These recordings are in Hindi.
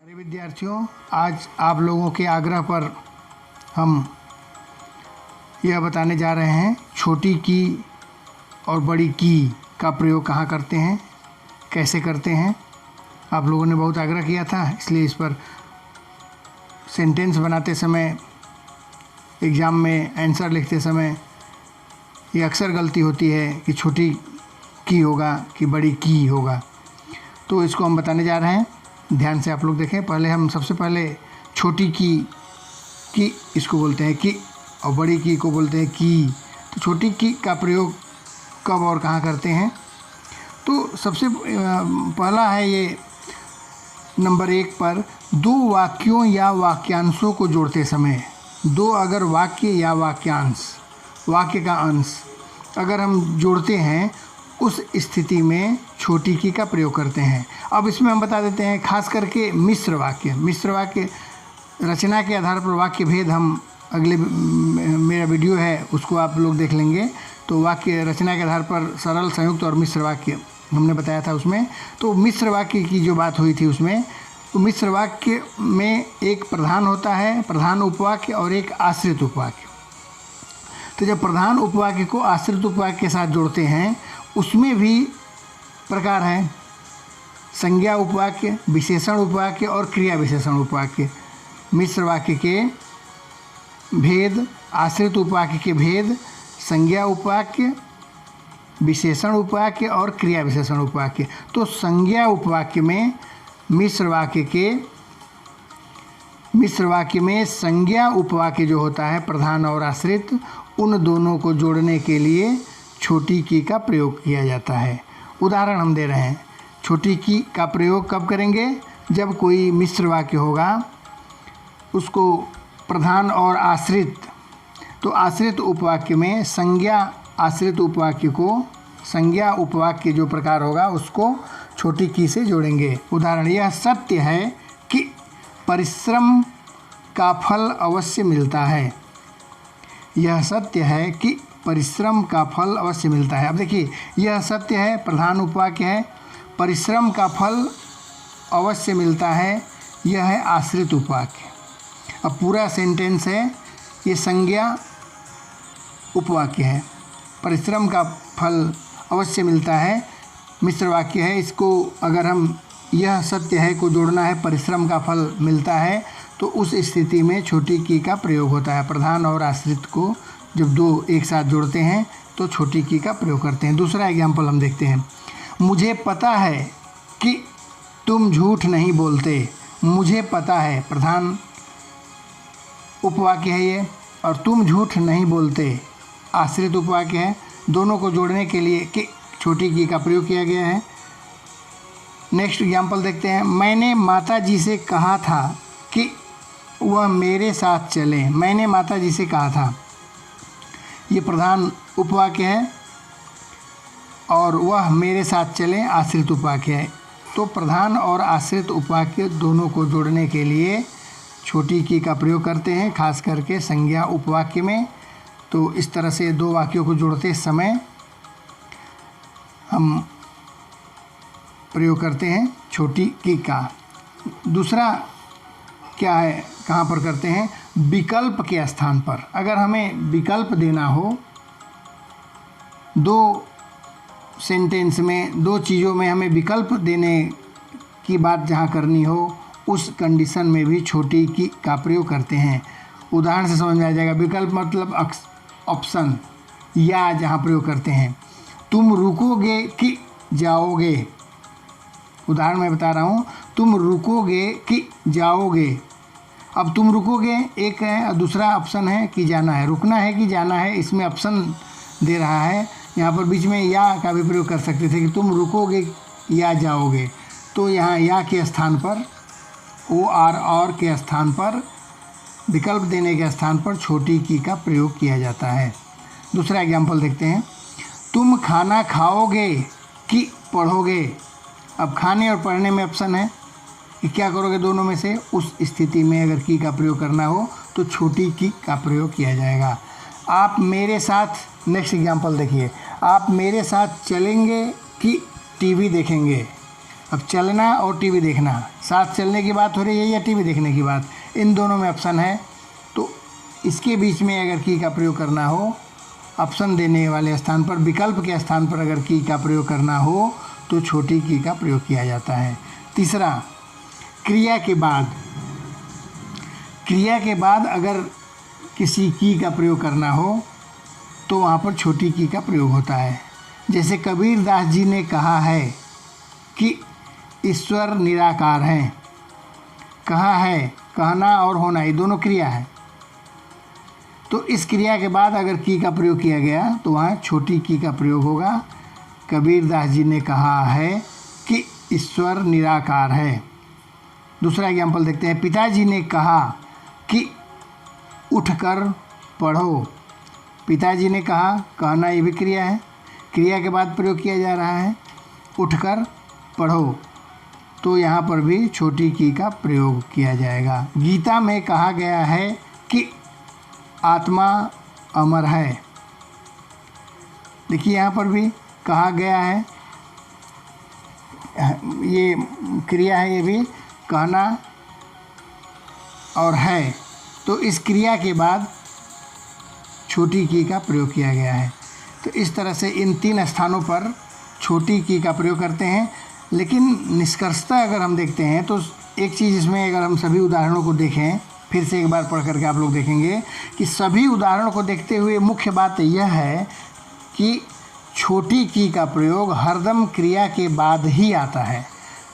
प्यारे विद्यार्थियों, आज आप लोगों के आग्रह पर हम यह बताने जा रहे हैं छोटी की और बड़ी की का प्रयोग कहाँ करते हैं, कैसे करते हैं। आप लोगों ने बहुत आग्रह किया था, इसलिए इस पर सेंटेंस बनाते समय, एग्ज़ाम में आंसर लिखते समय ये अक्सर गलती होती है कि छोटी की होगा कि बड़ी की होगा। तो इसको हम बताने जा रहे हैं, ध्यान से आप लोग देखें। पहले हम सबसे पहले छोटी की इसको बोलते हैं की और बड़ी की को बोलते हैं की। तो छोटी की का प्रयोग कब और कहाँ करते हैं, तो सबसे पहला है ये नंबर 1 पर, दो वाक्यों या वाक्यांशों को जोड़ते समय। दो अगर वाक्य या वाक्यांश, वाक्य का अंश अगर हम जोड़ते हैं, उस स्थिति में छोटी की का प्रयोग करते हैं। अब इसमें हम बता देते हैं, खास करके मिश्र वाक्य रचना के आधार पर वाक्य भेद हम अगले मेरा वीडियो है उसको आप लोग देख लेंगे। तो वाक्य रचना के आधार पर सरल, संयुक्त और मिश्र वाक्य हमने बताया था उसमें। तो मिश्र वाक्य की जो बात हुई थी उसमें, तो मिश्र वाक्य में एक प्रधान होता है, प्रधान उपवाक्य, और एक आश्रित उपवाक्य। तो जब प्रधान उपवाक्य को आश्रित उपवाक्य के साथ जोड़ते हैं, उसमें भी प्रकार हैं, संज्ञा उपवाक्य, विशेषण उपवाक्य और क्रिया विशेषण उपवाक्य। मिश्र वाक्य के भेद, आश्रित उपवाक्य के भेद, संज्ञा उपवाक्य, विशेषण उपवाक्य और क्रिया विशेषण उपवाक्य। तो संज्ञा उपवाक्य में मिश्र वाक्य में संज्ञा उपवाक्य जो होता है, प्रधान और आश्रित, उन दोनों को जोड़ने के लिए छोटी की का प्रयोग किया जाता है। उदाहरण हम दे रहे हैं, छोटी की का प्रयोग कब करेंगे, जब कोई मिश्र वाक्य होगा, उसको प्रधान और आश्रित, तो आश्रित उपवाक्य में संज्ञा आश्रित उपवाक्य को, संज्ञा उपवाक्य जो प्रकार होगा उसको छोटी की से जोड़ेंगे। उदाहरण, यह सत्य है कि परिश्रम का फल अवश्य मिलता है। यह सत्य है कि परिश्रम का फल अवश्य मिलता है। अब देखिए, यह सत्य है प्रधान उपवाक्य है, परिश्रम का फल अवश्य मिलता है, यह है आश्रित उपवाक्य। अब पूरा सेंटेंस है, ये संज्ञा उपवाक्य है, परिश्रम का फल अवश्य मिलता है मिश्र वाक्य है। इसको अगर हम यह सत्य है को जोड़ना है, परिश्रम का फल मिलता है, तो उस स्थिति में छोटी की का प्रयोग होता है। प्रधान और आश्रित को जब दो एक साथ जोड़ते हैं तो छोटी की का प्रयोग करते हैं। दूसरा एग्जाम्पल हम देखते हैं, मुझे पता है कि तुम झूठ नहीं बोलते। मुझे पता है प्रधान उपवाक्य है ये, और तुम झूठ नहीं बोलते आश्रित उपवाक्य है। दोनों को जोड़ने के लिए कि छोटी की का प्रयोग किया गया है। नेक्स्ट एग्जाम्पल देखते हैं, मैंने माता जी से कहा था कि वह मेरे साथ चलें। मैंने माता जी से कहा था, ये प्रधान उपवाक्य है, और वह मेरे साथ चलें आश्रित उपवाक्य है। तो प्रधान और आश्रित उपवाक्य दोनों को जोड़ने के लिए छोटी की का प्रयोग करते हैं, खास करके संज्ञा उपवाक्य में। तो इस तरह से दो वाक्यों को जोड़ते समय हम प्रयोग करते हैं छोटी की का। दूसरा क्या है, कहाँ पर करते हैं, विकल्प के स्थान पर। अगर हमें विकल्प देना हो, दो सेंटेंस में, दो चीज़ों में हमें विकल्प देने की बात जहाँ करनी हो, उस कंडीशन में भी छोटी की का प्रयोग करते हैं। उदाहरण से समझ में आ जाएगा। विकल्प मतलब ऑप्शन या जहाँ प्रयोग करते हैं, तुम रुकोगे कि जाओगे। उदाहरण मैं बता रहा हूँ, तुम रुकोगे कि जाओगे। अब तुम रुकोगे एक है, और दूसरा ऑप्शन है कि जाना है। रुकना है कि जाना है, इसमें ऑप्शन दे रहा है। यहाँ पर बीच में या का भी प्रयोग कर सकते थे कि तुम रुकोगे या जाओगे। तो यहाँ या के स्थान पर, और के स्थान पर, विकल्प देने के स्थान पर छोटी की का प्रयोग किया जाता है। दूसरा एग्जाम्पल देखते हैं, तुम खाना खाओगे कि पढ़ोगे। अब खाने और पढ़ने में ऑप्शन है कि क्या करोगे दोनों में से। उस स्थिति में अगर की का प्रयोग करना हो तो छोटी की का प्रयोग किया जाएगा। आप मेरे साथ, नेक्स्ट एग्जाम्पल देखिए, आप मेरे साथ चलेंगे कि टीवी देखेंगे। अब चलना और टीवी देखना, साथ चलने की बात हो रही है या टीवी देखने की बात, इन दोनों में ऑप्शन है। तो इसके बीच में अगर की का प्रयोग करना हो, ऑप्शन देने वाले स्थान पर, विकल्प के स्थान पर अगर की का प्रयोग करना हो तो छोटी की का प्रयोग किया जाता है। तीसरा, क्रिया के बाद अगर किसी की का प्रयोग करना हो तो वहाँ पर छोटी की का प्रयोग होता है। जैसे कबीर दास जी ने कहा है कि ईश्वर निराकार हैं। कहा है, कहना और होना, ये दोनों क्रिया है। तो इस क्रिया के बाद अगर की का प्रयोग किया गया तो वहाँ छोटी की का प्रयोग होगा। कबीर दास जी ने कहा है कि ईश्वर निराकार है। दूसरा एग्जाम्पल देखते हैं। पिताजी ने कहा कि उठकर पढ़ो। पिताजी ने कहा, कहना ये भी क्रिया है, क्रिया के बाद प्रयोग किया जा रहा है, उठकर पढ़ो, तो यहाँ पर भी छोटी की का प्रयोग किया जाएगा। गीता में कहा गया है कि आत्मा अमर है। देखिए यहाँ पर भी कहा गया है, ये क्रिया है, ये भी कहना और है, तो इस क्रिया के बाद छोटी की का प्रयोग किया गया है। तो इस तरह से इन 3 स्थानों पर छोटी की का प्रयोग करते हैं। लेकिन निष्कर्षतः अगर हम देखते हैं तो एक चीज़ इसमें, अगर हम सभी उदाहरणों को देखें, फिर से एक बार पढ़ करके आप लोग देखेंगे कि सभी उदाहरणों को देखते हुए मुख्य बात यह है कि छोटी की का प्रयोग हरदम क्रिया के बाद ही आता है।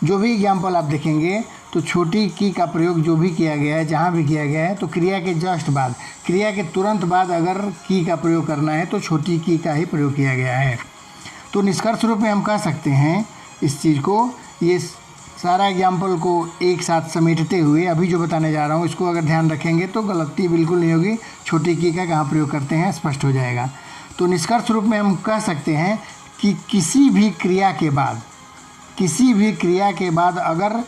जो भी एग्जाम्पल आप देखेंगे तो छोटी की का प्रयोग जो भी किया गया है, जहाँ भी किया गया है, तो क्रिया के जस्ट बाद, क्रिया के तुरंत बाद अगर की का प्रयोग करना है तो छोटी की का ही प्रयोग किया गया है। तो निष्कर्ष रूप में हम कह सकते हैं इस चीज़ को, ये सारा एग्जाम्पल को एक साथ समेटते हुए अभी जो बताने जा रहा हूँ इसको अगर ध्यान रखेंगे तो गलती बिल्कुल नहीं होगी। छोटी की का कहाँ प्रयोग करते हैं स्पष्ट हो जाएगा। तो निष्कर्ष रूप में हम कह सकते हैं कि किसी भी क्रिया के बाद अगर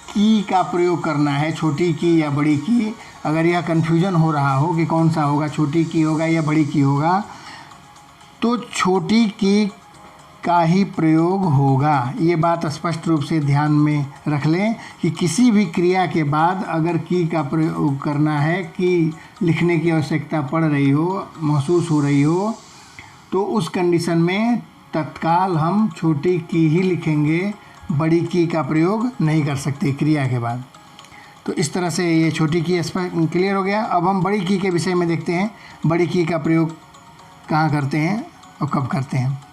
की का प्रयोग करना है, छोटी की या बड़ी की, अगर यह कन्फ्यूजन हो रहा हो कि कौन सा होगा, छोटी की होगा या बड़ी की होगा, तो छोटी की का ही प्रयोग होगा। ये बात स्पष्ट रूप से ध्यान में रख लें कि किसी भी क्रिया के बाद अगर की का प्रयोग करना है, की लिखने की आवश्यकता पड़ रही हो, महसूस हो रही हो, तो उस कंडीशन में तत्काल हम छोटी की ही लिखेंगे, बड़ी की का प्रयोग नहीं कर सकते क्रिया के बाद। तो इस तरह से ये छोटी की क्लियर हो गया। अब हम बड़ी की के विषय में देखते हैं, बड़ी की का प्रयोग कहाँ करते हैं और कब करते हैं।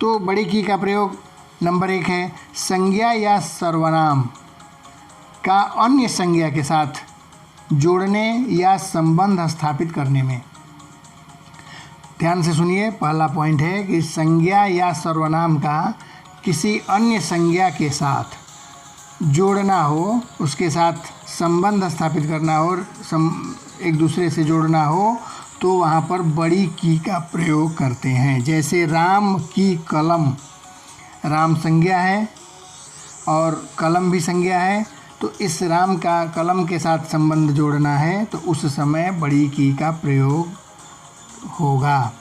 तो बड़ी की का प्रयोग नंबर 1 है संज्ञा या सर्वनाम का अन्य संज्ञा के साथ जोड़ने या संबंध स्थापित करने में। ध्यान से सुनिए, पहला पॉइंट है कि संज्ञा या सर्वनाम का किसी अन्य संज्ञा के साथ जोड़ना हो, उसके साथ संबंध स्थापित करना हो, एक दूसरे से जोड़ना हो, तो वहाँ पर बड़ी की का प्रयोग करते हैं। जैसे राम की कलम, राम संज्ञा है और कलम भी संज्ञा है, तो इस राम का कलम के साथ संबंध जोड़ना है तो उस समय बड़ी की का प्रयोग होगा।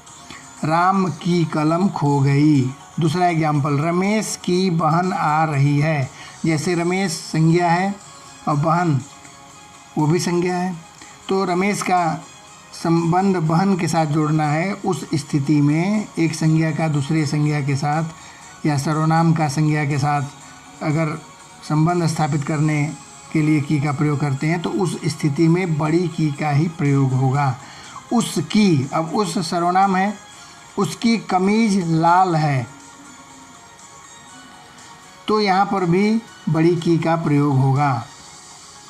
राम की कलम खो गई। दूसरा एग्जाम्पल, रमेश की बहन आ रही है। जैसे रमेश संज्ञा है और बहन वो भी संज्ञा है, तो रमेश का संबंध बहन के साथ जोड़ना है। उस स्थिति में एक संज्ञा का दूसरे संज्ञा के साथ या सर्वनाम का संज्ञा के साथ अगर संबंध स्थापित करने के लिए की का प्रयोग करते हैं तो उस स्थिति में बड़ी की का ही प्रयोग होगा। उसकी, अब उस सर्वनाम है, उसकी कमीज लाल है, तो यहाँ पर भी बड़ी की का प्रयोग होगा।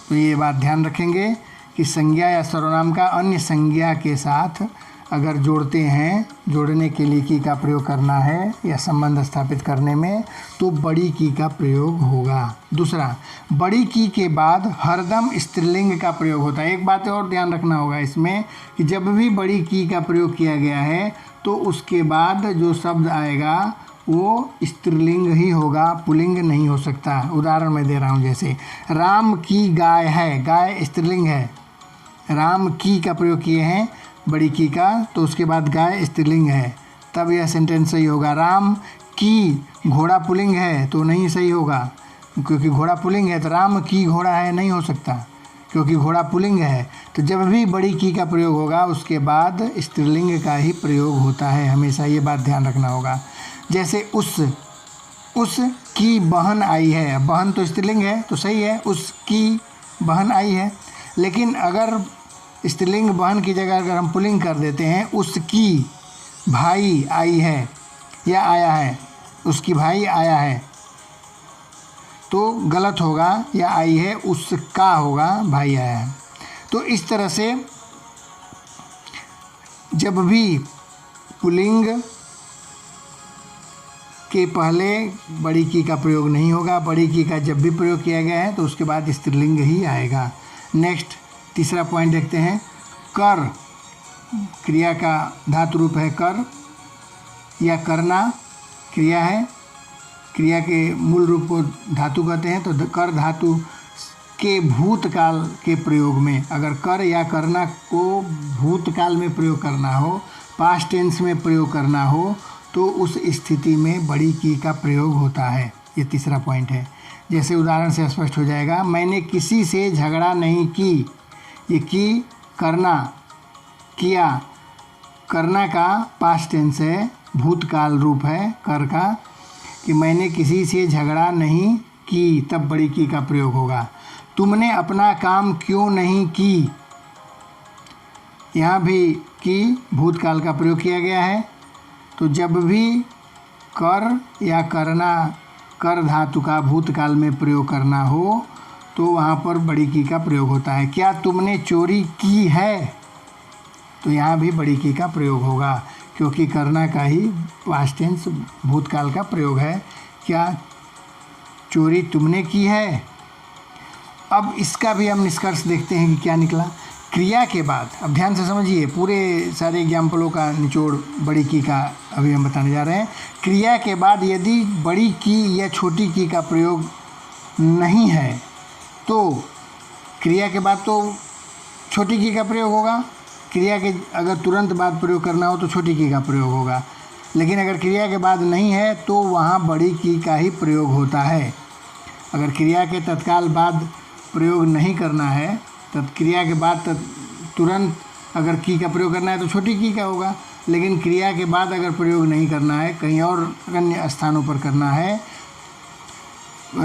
तो ये बात ध्यान रखेंगे कि संज्ञा या सर्वनाम का अन्य संज्ञा के साथ अगर जोड़ते हैं, जोड़ने के लिए की का प्रयोग करना है या संबंध स्थापित करने में, तो बड़ी की का प्रयोग होगा। दूसरा, बड़ी की के बाद हरदम स्त्रीलिंग का प्रयोग होता है। एक बात और ध्यान रखना होगा इसमें कि जब भी बड़ी की का प्रयोग किया गया है तो उसके बाद जो शब्द आएगा वो स्त्रीलिंग ही होगा, पुल्लिंग नहीं हो सकता। उदाहरण मैं दे रहा हूँ, जैसे राम की गाय है, गाय स्त्रीलिंग है, राम की का प्रयोग किए हैं बड़ी की का, तो उसके बाद गाय स्त्रीलिंग है, तब यह सेंटेंस सही होगा। राम की घोड़ा पुल्लिंग है तो नहीं सही होगा, क्योंकि घोड़ा पुल्लिंग है। तो राम की घोड़ा है नहीं हो सकता, क्योंकि घोड़ा पुल्लिंग है। तो जब भी बड़ी की का प्रयोग होगा उसके बाद स्त्रीलिंग का ही प्रयोग होता है, हमेशा ये बात ध्यान रखना होगा। जैसे उस की बहन आई है, बहन तो स्त्रीलिंग है तो सही है, उसकी बहन आई है। लेकिन अगर स्त्रीलिंग बहन की जगह अगर हम पुल्लिंग कर देते हैं, उसकी भाई आई है या आया है, उसकी भाई आया है तो गलत होगा, या आई है उसका होगा, भाई आया है। तो इस तरह से जब भी पुल्लिंग के पहले बड़ी की का प्रयोग नहीं होगा, बड़ी की का जब भी प्रयोग किया गया है तो उसके बाद स्त्रीलिंग ही आएगा। नेक्स्ट तीसरा पॉइंट देखते हैं। कर क्रिया का धातु रूप है कर, या करना क्रिया है, क्रिया के मूल रूप को धातु कहते हैं। तो कर धातु के भूतकाल के प्रयोग में, अगर कर या करना को भूतकाल में प्रयोग करना हो, पास्ट टेंस में प्रयोग करना हो, तो उस स्थिति में बड़ी की का प्रयोग होता है। ये तीसरा पॉइंट है। जैसे उदाहरण से स्पष्ट हो जाएगा, मैंने किसी से झगड़ा नहीं की। ये की करना, किया, करना का पास्ट टेंस है, भूतकाल रूप है कर का, कि मैंने किसी से झगड़ा नहीं की, तब बड़ी की का प्रयोग होगा। तुमने अपना काम क्यों नहीं की, यहाँ भी की भूतकाल का प्रयोग किया गया है। तो जब भी कर या करना, कर धातु का भूतकाल में प्रयोग करना हो तो वहाँ पर बड़ी की का प्रयोग होता है। क्या तुमने चोरी की है, तो यहाँ भी बड़ी की का प्रयोग होगा, क्योंकि करना का ही पास्ट टेंस भूतकाल का प्रयोग है। क्या चोरी तुमने की है। अब इसका भी हम निष्कर्ष देखते हैं कि क्या निकला। क्रिया के बाद, अब ध्यान से समझिए, पूरे सारे एग्जाम्पलों का निचोड़ बड़ी की का अभी हम बताने जा रहे हैं। क्रिया के बाद यदि बड़ी की या छोटी की का प्रयोग नहीं है तो क्रिया के बाद तो छोटी की का प्रयोग होगा। क्रिया के अगर तुरंत बाद प्रयोग करना हो तो छोटी की का प्रयोग होगा। लेकिन अगर क्रिया के बाद नहीं है तो वहाँ बड़ी की का ही प्रयोग होता है। अगर क्रिया के तत्काल बाद प्रयोग नहीं करना है, तब क्रिया के बाद तुरंत अगर की का प्रयोग करना है तो छोटी की का होगा। लेकिन क्रिया के बाद अगर प्रयोग नहीं करना है, कहीं और अन्य स्थानों पर करना है,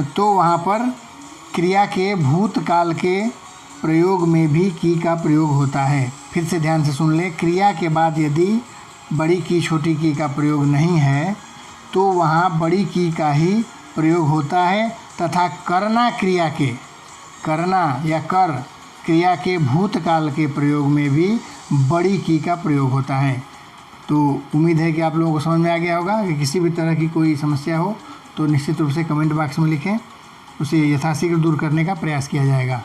तो वहाँ पर क्रिया के भूतकाल के प्रयोग में भी की का प्रयोग होता है। फिर से ध्यान से सुन ले, क्रिया के बाद यदि बड़ी की छोटी की का प्रयोग नहीं है तो वहाँ बड़ी की का ही प्रयोग होता है, तथा करना क्रिया के, करना या कर क्रिया के भूतकाल के प्रयोग में भी बड़ी की का प्रयोग होता है। तो उम्मीद है कि आप लोगों को समझ में आ गया होगा। कि किसी भी तरह की कोई समस्या हो तो निश्चित रूप से कमेंट बॉक्स में लिखें, उसे यथाशीघ्र दूर करने का प्रयास किया जाएगा।